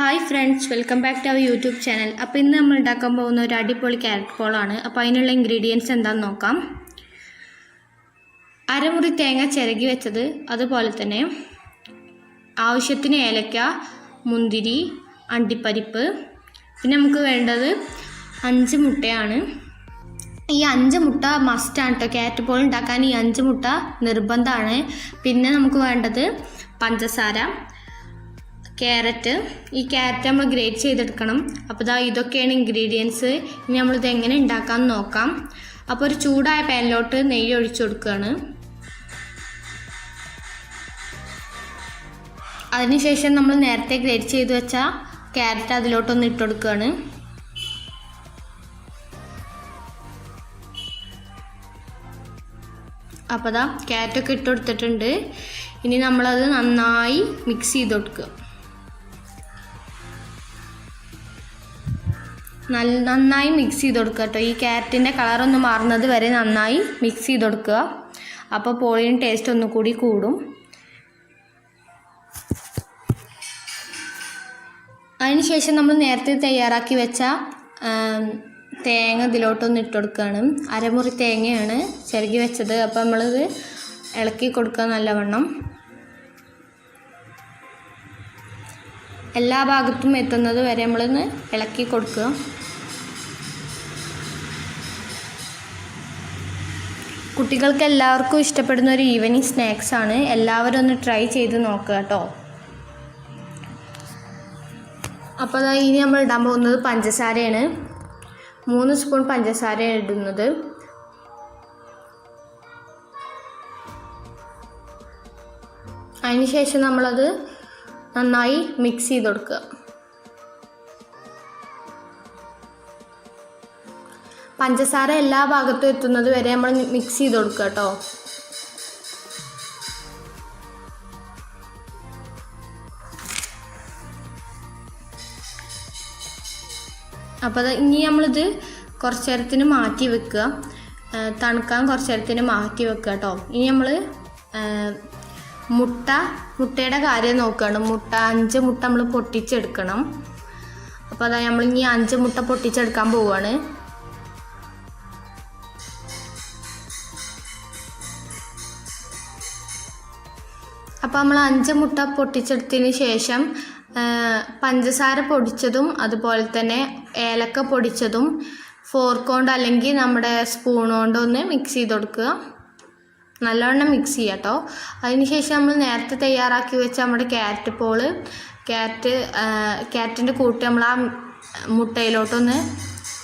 Hi friends, welcome back to our YouTube channel. അപ്പോൾ ഇന്ന് നമ്മൾ ഉണ്ടാക്കാൻ പോകുന്ന ഒരു അടിപൊളി ക്യാരറ്റ് ബോളാണ്. അപ്പോൾ അതിനുള്ള ഇൻഗ്രീഡിയൻസ് എന്താണെന്ന് നോക്കാം. അരമുറി തേങ്ങ ചിരകി വെച്ചത്, അതുപോലെ തന്നെ ആവശ്യത്തിന് ഏലക്ക, മുന്തിരി, അണ്ടിപ്പരിപ്പ്, പിന്നെ നമുക്ക് വേണ്ടത് 5 മുട്ടയാണ്. ഈ 5 മുട്ട മസ്റ്റാണ് കേട്ടോ. ക്യാരറ്റ് ബോൾ ഉണ്ടാക്കാൻ ഈ 5 മുട്ട നിർബന്ധമാണ്. പിന്നെ നമുക്ക് വേണ്ടത് പഞ്ചസാര, ക്യാരറ്റ്. ഈ ക്യാരറ്റ് നമ്മൾ ഗ്രേറ്റ് ചെയ്തെടുക്കണം. അപ്പോൾ ഇതൊക്കെയാണ് ഇൻഗ്രീഡിയൻസ്. ഇനി നമ്മളിത് എങ്ങനെ ഉണ്ടാക്കാമെന്ന് നോക്കാം. അപ്പോൾ ഒരു ചൂടായ പാനിലോട്ട് നെയ്യ് ഒഴിച്ചു കൊടുക്കുകയാണ്. അതിനുശേഷം നമ്മൾ നേരത്തെ ഗ്രേറ്റ് ചെയ്ത് വെച്ച ക്യാരറ്റ് അതിലോട്ടൊന്ന് ഇട്ട് കൊടുക്കുകയാണ്. അപ്പോൾ ക്യാരറ്റൊക്കെ ഇട്ട് കൊടുത്തിട്ടുണ്ട്. ഇനി നമ്മളത് നന്നായി മിക്സ് ചെയ്ത് കൊടുക്കുക. നന്നായി മിക്സ് ചെയ്ത് കൊടുക്കുക കേട്ടോ. ഈ ക്യാരറ്റിൻ്റെ കളറൊന്ന് മാറുന്നത് വരെ നന്നായി മിക്സ് ചെയ്ത് കൊടുക്കുക. അപ്പോൾ ബോളിന് ടേസ്റ്റ് ഒന്നുകൂടി കൂടും. അതിനുശേഷം നമ്മൾ നേരത്തെ തയ്യാറാക്കി വെച്ച തേങ്ങ ഇതിലോട്ടൊന്ന് ഇട്ട് കൊടുക്കുകയാണ്. അരമുറി തേങ്ങയാണ് ചിരകി വെച്ചത്. അപ്പോൾ നമ്മളിത് ഇളക്കി കൊടുക്കുക നല്ലവണ്ണം. എല്ലാ ഭാഗത്തും എത്തുന്നത് വരെ നമ്മളിന്ന് ഇളക്കി കൊടുക്കുക. കുട്ടികൾക്ക് എല്ലാവർക്കും ഇഷ്ടപ്പെടുന്ന ഒരു ഈവനിങ് സ്നാക്സ് ആണ്. എല്ലാവരും ഒന്ന് ട്രൈ ചെയ്ത് നോക്കുക കേട്ടോ. അപ്പോൾ ഇനി നമ്മൾ ഇടാൻ പോകുന്നത് പഞ്ചസാരയാണ്. 3 സ്പൂൺ പഞ്ചസാരയാണ് ഇടുന്നത്. അതിനുശേഷം നമ്മളത് നന്നായി മിക്സ് ചെയ്ത് കൊടുക്കുക. പഞ്ചസാര എല്ലാ ഭാഗത്തും എത്തുന്നത് വരെ നമ്മൾ മിക്സ് ചെയ്ത് കൊടുക്കുക കേട്ടോ. അപ്പോൾ ഇനി നമ്മളിത് കുറച്ച് നേരത്തിന് മാറ്റി വെക്കുക. തണുക്കാൻ കുറച്ച് നേരത്തിന് മാറ്റി വെക്കുക കേട്ടോ. ഇനി നമ്മൾ മുട്ടയുടെ കാര്യം നോക്കുകയാണ്. 5 മുട്ട നമ്മൾ പൊട്ടിച്ചെടുക്കണം. അപ്പോൾ നമ്മളിനി 5 മുട്ട പൊട്ടിച്ചെടുക്കാൻ പോവുകയാണ്. അപ്പോൾ നമ്മൾ 5 മുട്ട പൊട്ടിച്ചെടുത്തതിന് ശേഷം പഞ്ചസാര പൊടിച്ചതും അതുപോലെ തന്നെ ഏലക്ക പൊടിച്ചതും ഫോർക്ക് കൊണ്ട് അല്ലെങ്കിൽ നമ്മുടെ സ്പൂൺ കൊണ്ടൊന്ന് മിക്സ് ചെയ്ത് കൊടുക്കുക. നല്ലവണ്ണം മിക്സ് ചെയ്യുക കേട്ടോ. അതിനുശേഷം നമ്മൾ നേരത്തെ തയ്യാറാക്കി വെച്ച നമ്മുടെ ക്യാരറ്റിൻ്റെ കൂട്ട് നമ്മൾ ആ മുട്ടയിലോട്ടൊന്ന്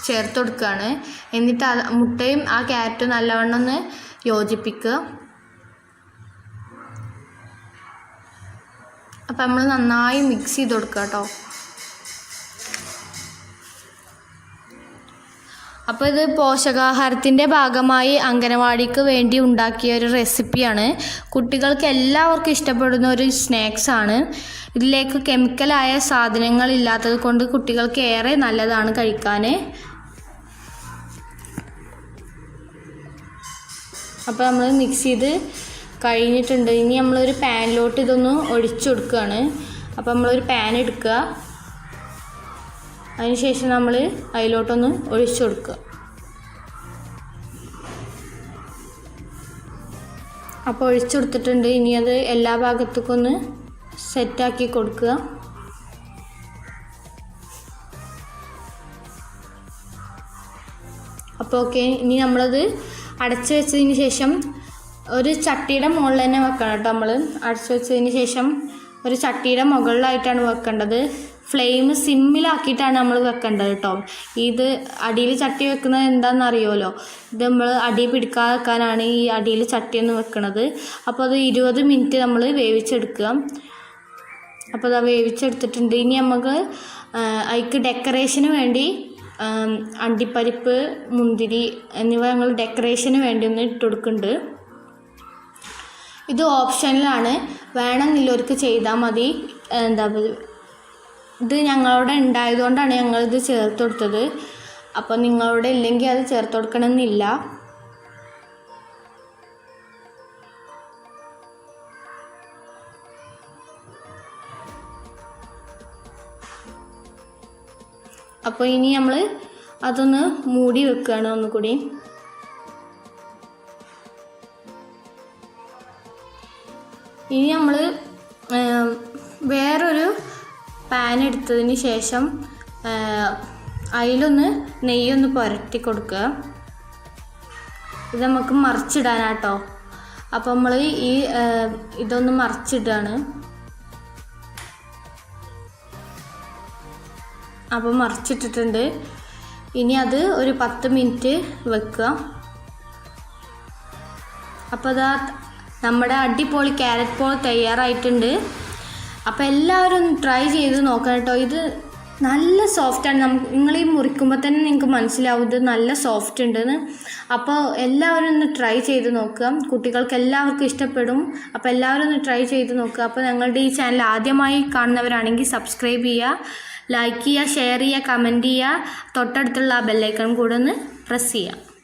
ചേർത്ത് കൊടുക്കുകയാണ്. എന്നിട്ട് മുട്ടയും ആ ക്യാരറ്റും നല്ലവണ്ണം ഒന്ന് യോജിപ്പിക്കുക. അപ്പം നമ്മൾ നന്നായി മിക്സ് ചെയ്ത് കൊടുക്കുക കേട്ടോ. അപ്പോൾ ഇത് പോഷകാഹാരത്തിൻ്റെ ഭാഗമായി അംഗനവാടിക്ക് വേണ്ടി ഉണ്ടാക്കിയ ഒരു റെസിപ്പിയാണ്. കുട്ടികൾക്ക് എല്ലാവർക്കും ഇഷ്ടപ്പെടുന്ന ഒരു സ്നാക്സാണ്. ഇതിലേക്ക് കെമിക്കലായ സാധനങ്ങൾ ഇല്ലാത്തത് കൊണ്ട് കുട്ടികൾക്ക് ഏറെ നല്ലതാണ് കഴിക്കാൻ. അപ്പോൾ നമ്മൾ മിക്സ് ചെയ്ത് കഴിഞ്ഞിട്ടുണ്ട്. ഇനി നമ്മളൊരു പാനിലോട്ട് ഇതൊന്ന് ഒഴിച്ചു കൊടുക്കുകയാണ്. അപ്പോൾ നമ്മളൊരു പാൻ എടുക്കുക. അതിനുശേഷം നമ്മൾ അതിലോട്ടൊന്ന് ഒഴിച്ചു കൊടുക്കുക. അപ്പോൾ ഒഴിച്ചു കൊടുത്തിട്ടുണ്ട്. ഇനി അത് എല്ലാ ഭാഗത്തേക്കും ഒന്ന് സെറ്റാക്കി കൊടുക്കുക. അപ്പോൾ ഓക്കെ. ഇനി നമ്മളത് അടച്ചു വെച്ചതിന് ശേഷം ഒരു ചട്ടിയുടെ മുകളിൽ തന്നെ വെക്കണം കേട്ടോ. നമ്മൾ അടച്ചു വെച്ചതിന് ശേഷം ഒരു ചട്ടിയുടെ മുകളിലായിട്ടാണ് വെക്കേണ്ടത്. ഫ്ലെയിം സിമ്മിലാക്കിയിട്ടാണ് നമ്മൾ വെക്കേണ്ടത് കേട്ടോ. ഇത് അടിയിൽ ചട്ടി വെക്കുന്നത് എന്താണെന്ന് അറിയുമല്ലോ. ഇത് നമ്മൾ അടി പിടിക്കാതെ വെക്കാനാണ് ഈ അടിയിൽ ചട്ടിയൊന്ന് വെക്കുന്നത്. അപ്പോൾ അത് 20 മിനിറ്റ് നമ്മൾ വേവിച്ചെടുക്കുക. അപ്പോൾ അത് വേവിച്ചെടുത്തിട്ടുണ്ട്. ഇനി നമുക്ക് അതിക്ക് ഡെക്കറേഷന് വേണ്ടി അണ്ടിപ്പരിപ്പ്, മുന്തിരി എന്നിവ ഞങ്ങൾ ഡെക്കറേഷന് വേണ്ടി ഒന്ന് ഇട്ട് കൊടുക്കുന്നുണ്ട്. ഇത് ഓപ്ഷനിലാണ്, വേണമെന്നുള്ളവർക്ക് ചെയ്താൽ മതി. ഇത് ഞങ്ങളുടെ ഉണ്ടായതുകൊണ്ടാണ് ഞങ്ങളിത് ചേർത്ത് കൊടുത്തത്. അപ്പോൾ നിങ്ങളുടെ ഇല്ലെങ്കിൽ അത് ചേർത്ത് കൊടുക്കണമെന്നില്ല. അപ്പോൾ ഇനി നമ്മൾ അതൊന്ന് മൂടി വെക്കുകയാണ് ഒന്നുകൂടി. ഇനി നമ്മൾ വേറൊരു പാൻ എടുത്തതിന് ശേഷം അതിലൊന്ന് നെയ്യൊന്ന് പുരട്ടി കൊടുക്കുക. ഇത് നമുക്ക് മറിച്ചിടാനാട്ടോ. അപ്പോൾ നമ്മൾ ഇതൊന്ന് മറിച്ചിടുകയാണ്. അപ്പോൾ മറിച്ചിട്ടിട്ടുണ്ട്. ഇനി അത് ഒരു 10 മിനിറ്റ് വെക്കുക. അപ്പോൾ അതാ നമ്മുടെ അടിപൊളി ക്യാരറ്റ് ബോൾ തയ്യാറായിട്ടുണ്ട്. അപ്പോൾ എല്ലാവരും ഒന്ന് ട്രൈ ചെയ്ത് നോക്കണം കേട്ടോ. ഇത് നല്ല സോഫ്റ്റാണ്. നിങ്ങൾ ഈ മുറിക്കുമ്പോൾ തന്നെ നിങ്ങൾക്ക് മനസ്സിലാവും ഇത് നല്ല സോഫ്റ്റ് ഉണ്ടെന്ന്. അപ്പോൾ എല്ലാവരും ഒന്ന് ട്രൈ ചെയ്ത് നോക്കുക. കുട്ടികൾക്ക് എല്ലാവർക്കും ഇഷ്ടപ്പെടും. അപ്പോൾ എല്ലാവരും ഒന്ന് ട്രൈ ചെയ്ത് നോക്കുക. അപ്പോൾ ഞങ്ങളുടെ ഈ ചാനൽ ആദ്യമായി കാണുന്നവരാണെങ്കിൽ സബ്സ്ക്രൈബ് ചെയ്യുക, ലൈക്ക് ചെയ്യുക, ഷെയർ ചെയ്യുക, കമൻറ്റ് ചെയ്യുക. തൊട്ടടുത്തുള്ള ആ ബെല്ലൈക്കൺ കൂടെ ഒന്ന് പ്രസ് ചെയ്യുക.